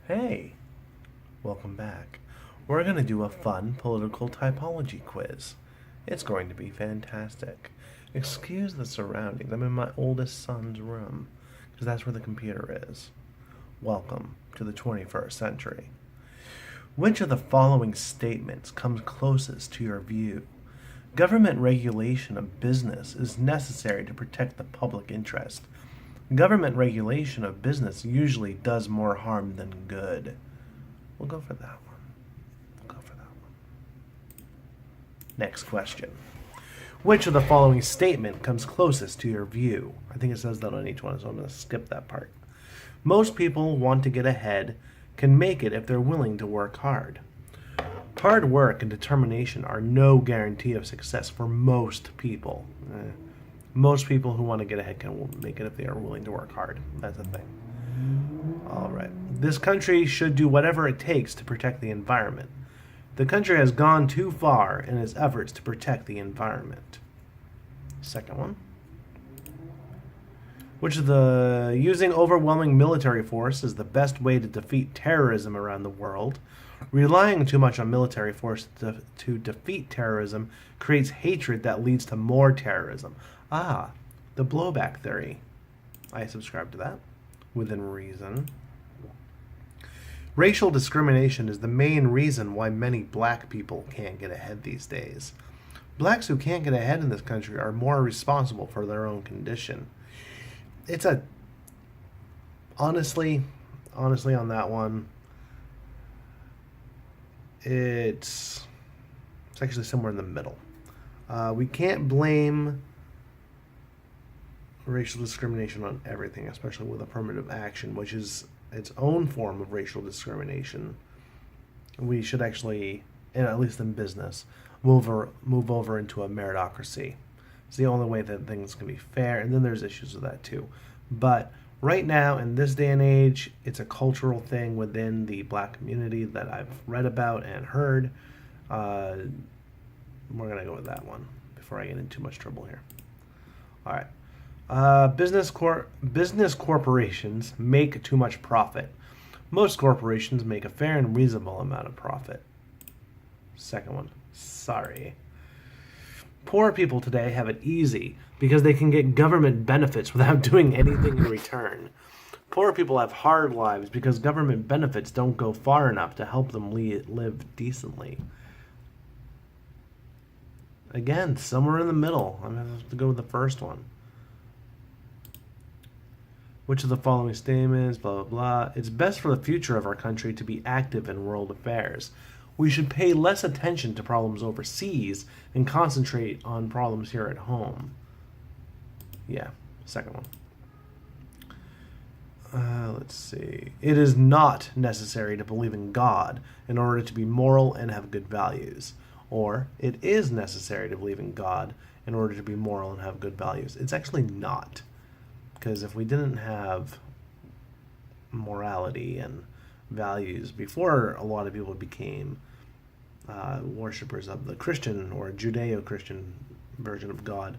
Hey, welcome back. We're going to do a fun political typology quiz. It's going to be fantastic. Excuse the surroundings. I'm in my oldest son's room because that's where the computer is. Welcome to the 21st century. Which of the following statements comes closest to your view? Government regulation of business is necessary to protect the public interest. Government regulation of business usually does more harm than good. We'll go for that one. We'll go for that one. Next question. Which of the following statement comes closest to your view? I think it says that on each one, so I'm going to skip that part. Most people want to get ahead, can make it if they're willing to work hard. Hard work and determination are no guarantee of success for most people. Most people who want to get ahead can make it if they are willing to work hard. That's the thing. All right. This country should do whatever it takes to protect the environment. The country has gone too far in its efforts to protect the environment. Second one. Which of the using overwhelming military force is the best way to defeat terrorism around the world? Relying too much on military force to defeat terrorism creates hatred that leads to more terrorism. The blowback theory. I subscribe to that, within reason. Racial discrimination is the main reason why many black people can't get ahead these days. Blacks who can't get ahead in this country are more responsible for their own condition. Honestly on that one, it's actually somewhere in the middle. We can't blame racial discrimination on everything, especially with affirmative action, which is its own form of racial discrimination. We should actually, and at least in business, move over into a meritocracy. It's the only way that things can be fair, and then there's issues with that too. But right now, in this day and age, it's a cultural thing within the black community that I've read about and heard. We're going to go with that one before I get into too much trouble here. All right. Business corporations make too much profit. Most corporations make a fair and reasonable amount of profit. Second one. Sorry. Poor people today have it easy because they can get government benefits without doing anything in return. Poor people have hard lives because government benefits don't go far enough to help them live decently. Again, somewhere in the middle. I'm going to have to go with the first one. Which of the following statements, blah, blah, blah. It's best for the future of our country to be active in world affairs. We should pay less attention to problems overseas and concentrate on problems here at home. Yeah, second one. Let's see. It is not necessary to believe in God in order to be moral and have good values. Or, it is necessary to believe in God in order to be moral and have good values. It's actually not. Because if we didn't have morality and values before a lot of people became worshippers of the Christian or Judeo-Christian version of God,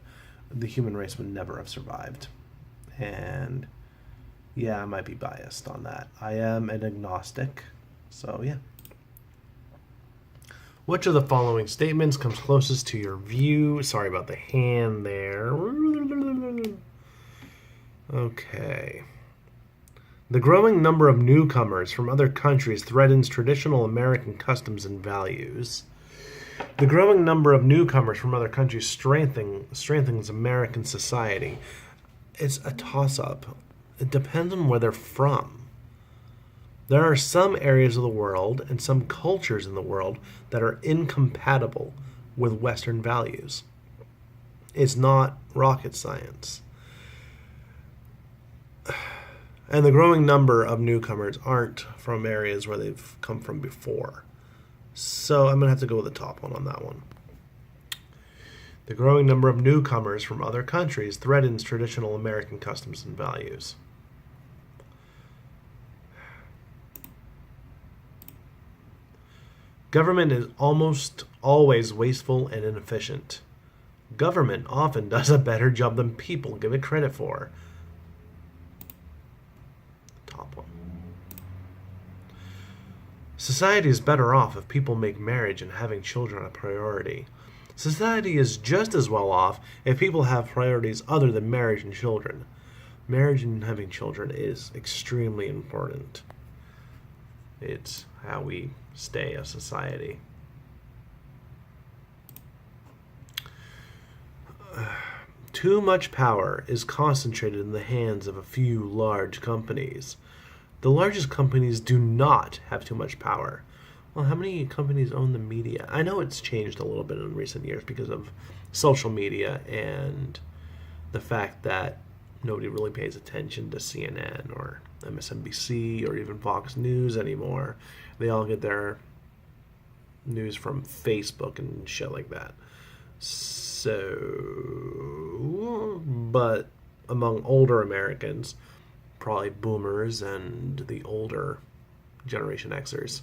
the human race would never have survived. And yeah, I might be biased on that. I am an agnostic, so yeah. Which of the following statements comes closest to your view? Sorry about the hand there. Okay. The growing number of newcomers from other countries threatens traditional American customs and values. The growing number of newcomers from other countries strengthens American society. It's a toss-up. It depends on where they're from. There are some areas of the world and some cultures in the world that are incompatible with Western values. It's not rocket science. And the growing number of newcomers aren't from areas where they've come from before. So I'm going to have to go with the top one on that one. The growing number of newcomers from other countries threatens traditional American customs and values. Government is almost always wasteful and inefficient. Government often does a better job than people give it credit for. Top one. Society is better off if people make marriage and having children a priority. Society is just as well off if people have priorities other than marriage and children. Marriage and having children is extremely important. It's how we stay a society. Too much power is concentrated in the hands of a few large companies. The largest companies do not have too much power. Well, how many companies own the media? I know it's changed a little bit in recent years because of social media and the fact that nobody really pays attention to CNN or MSNBC or even Fox News anymore. They all get their news from Facebook and shit like that. So, but among older Americans, probably boomers and the older Generation Xers,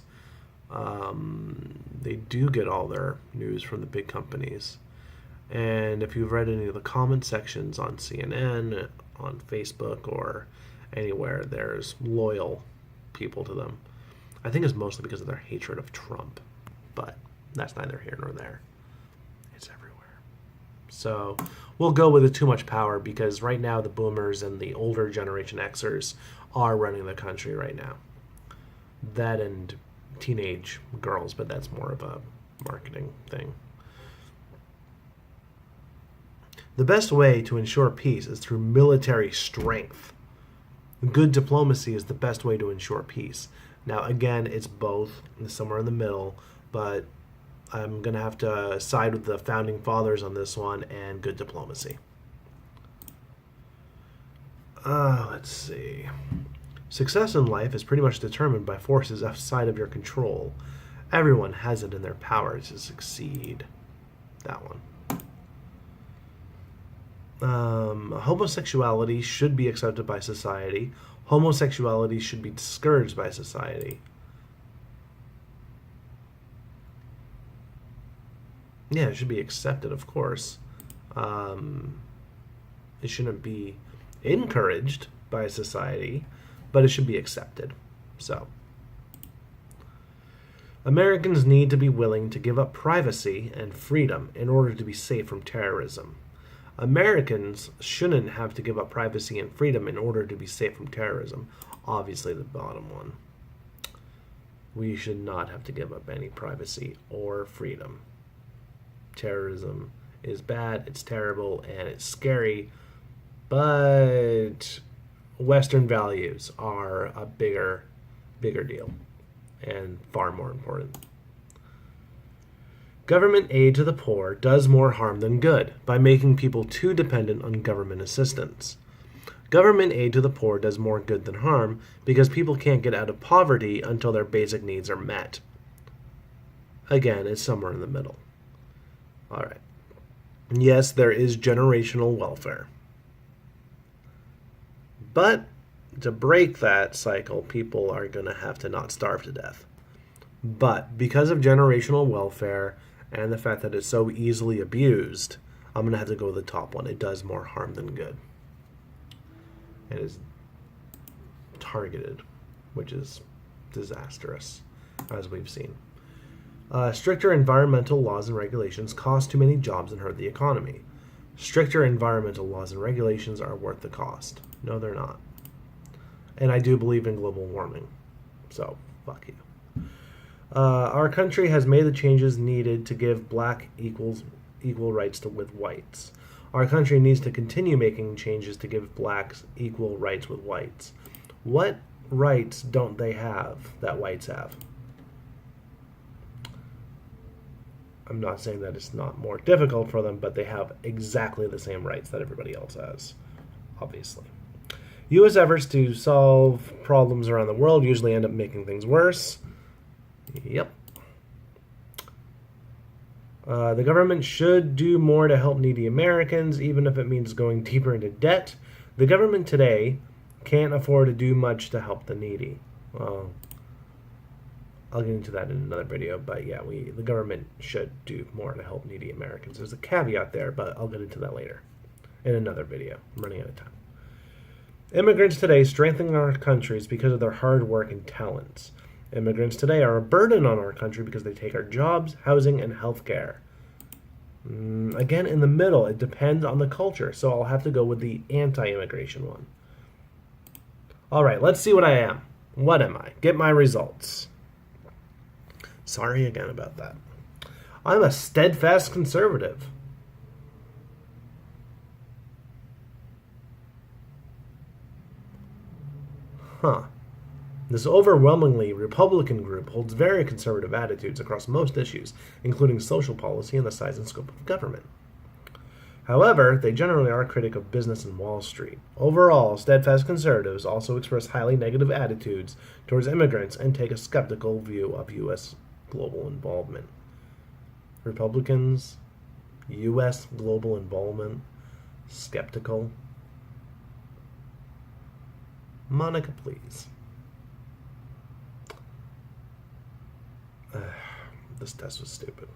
they do get all their news from the big companies. And if you've read any of the comment sections on CNN, on Facebook, or anywhere, there's loyal people to them. I think it's mostly because of their hatred of Trump, but that's neither here nor there. It's everywhere. So we'll go with the too much power because right now the boomers and the older Generation Xers are running the country right now. That and teenage girls, but that's more of a marketing thing. The best way to ensure peace is through military strength. Good diplomacy is the best way to ensure peace. Now, again, it's both, somewhere in the middle, but I'm going to have to side with the founding fathers on this one and good diplomacy. Let's see. Success in life is pretty much determined by forces outside of your control. Everyone has it in their power to succeed. That one. Homosexuality should be accepted by society. Homosexuality should be discouraged by society. Yeah, it should be accepted, of course. It shouldn't be encouraged by society, but it should be accepted. So, Americans need to be willing to give up privacy and freedom in order to be safe from terrorism. Americans shouldn't have to give up privacy and freedom in order to be safe from terrorism. Obviously, the bottom one. We should not have to give up any privacy or freedom. Terrorism is bad, it's terrible, and it's scary, but Western values are a bigger deal and far more important. Government aid to the poor does more harm than good by making people too dependent on government assistance. Government aid to the poor does more good than harm because people can't get out of poverty until their basic needs are met. Again, it's somewhere in the middle. All right. Yes, there is generational welfare. But to break that cycle, people are going to have to not starve to death. But because of generational welfare and the fact that it's so easily abused, I'm going to have to go with the top one. It does more harm than good. It is targeted, which is disastrous, as we've seen. Stricter environmental laws and regulations cost too many jobs and hurt the economy. Stricter environmental laws and regulations are worth the cost. No, they're not. And I do believe in global warming. So, fuck you. Our country has made the changes needed to give black equal rights with whites. Our country needs to continue making changes to give blacks equal rights with whites. What rights don't they have that whites have? I'm not saying that it's not more difficult for them, but they have exactly the same rights that everybody else has, obviously. U.S. efforts to solve problems around the world usually end up making things worse. Yep. The government should do more to help needy Americans, even if it means going deeper into debt. The government today can't afford to do much to help the needy. Well, I'll get into that in another video, but yeah, the government should do more to help needy Americans. There's a caveat there, but I'll get into that later in another video. I'm running out of time. Immigrants today strengthen our countries because of their hard work and talents. Immigrants today are a burden on our country because they take our jobs, housing, and health care. Again, in the middle, it depends on the culture, so I'll have to go with the anti-immigration one. All right, let's see what I am. What am I? Get my results. Sorry again about that. I'm a steadfast conservative. Huh. This overwhelmingly Republican group holds very conservative attitudes across most issues, including social policy and the size and scope of government. However, they generally are critic of business and Wall Street. Overall, steadfast conservatives also express highly negative attitudes towards immigrants and take a skeptical view of U.S. global involvement. Republicans, U.S. global involvement, skeptical. Monica, please. This test was stupid.